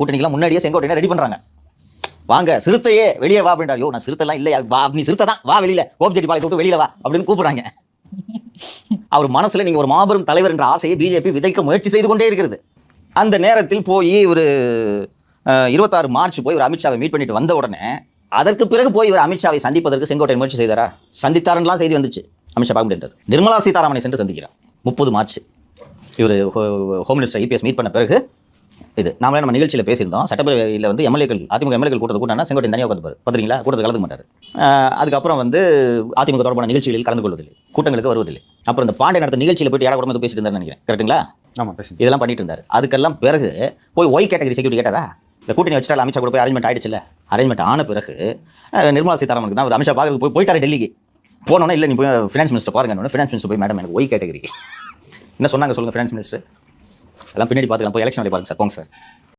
கூட்டணிக்கெல்லாம் முன்னாடியே செங்கோட்டையனை ரெடி பண்றாங்க. வாங்க சிறுத்தையே வெளியே வா அப்படின்றாரு. நான் சிறுத்தைலாம் இல்லையா, வா நீ சிறுத்தை தான், வா வெளியில, கோபிச்செட்டிப்பாளையத்தை விட்டு வெளியில வா அப்படின்னு கூப்பிடுறாங்க. அவர் மனசுல நீங்க ஒரு மாபெரும் தலைவர் என்ற ஆசையை பிஜேபி விதைக்க முயற்சி செய்து கொண்டே இருக்கிறது. அந்த நேரத்தில் போய் ஒரு 26 மார்ச் போய் ஒரு அமித்ஷாவை மீட் பண்ணிட்டு வந்த உடனே அதற்கு பிறகு போய் இவர் அமித்ஷாவை சந்திப்பதற்கு செங்கோட்டையன் முயற்சி செய்தாரா? சந்தித்தாரெல்லாம் செய்தி வந்துச்சு. அமித்ஷா பார்க்க முடியாது. நிர்மலா சீதாராமனை சென்று சந்திக்கிறார் 30 மார்ச். இவர் ஹோம் மினிஸ்டர் இபிஎஸ் மீட் பண்ண பிறகு இது நாமளே நம்ம நிகழ்ச்சியில் பேசியிருந்தோம். சட்டப்பேரவையில் வந்து எம்எல்ஏக்கள், அதிமுக எம்எல்ஏக்கள் கூட்டத்தை கூட்டினா செங்கோட்டையன் தனியாக உட்காந்துப்பார். பார்த்தீங்களா? கூட்டத்தில் கலந்துக்க மாட்டார். அதுக்கப்புறம் வந்து அதிமுக தொடர்பான நிகழ்ச்சிகளில் கலந்து கொள்வதில்லை, கூட்டங்களுக்கு வருவதில்லை. அப்புறம் இந்த பாண்டே நடத்த நிகழ்ச்சியில் போய்ட்டு யாரை கூட பேசிட்டு இருந்தாருன்னு நினைக்கிறேன். கரெக்டுங்களா? ஆமாம், இதெல்லாம் பண்ணிட்டு இருந்தார். அதுக்கெல்லாம் பிறகு போய் ஒய் கேட்டகரி செக்யூரிட்டி கேட்டாரா? இந்த கூட்டணி வச்சுட்டால் அமித்ஷா கூட போய் அரேஞ்ச்மெண்ட் ஆயிடுச்சுல்ல. அரேஞ்ச்மெண்ட் ஆன பிறகு நிர்மலா சீதாராமனுக்கு தான் அமித்ஷா பார்க்க போயிட்டாரு டெல்லிக்கு. போனோன்னே இல்லை நீ போய் ஃபினான்ஸ் மினிஸ்டர் பாருங்க. ஃபினான்ஸ் மினிஸ்டர் போய் மேடம் எனக்கு ஒய் கேட்டகரி என்ன சொன்னாங்க சொல்லுங்கள் ஃபினான்ஸ் மினிஸ்டர் எல்லாம் பின்னாடி பார்த்துக்கலாம், போய் எலெக்ஷன் வேலை பாருங்க சார், போங்க சார்.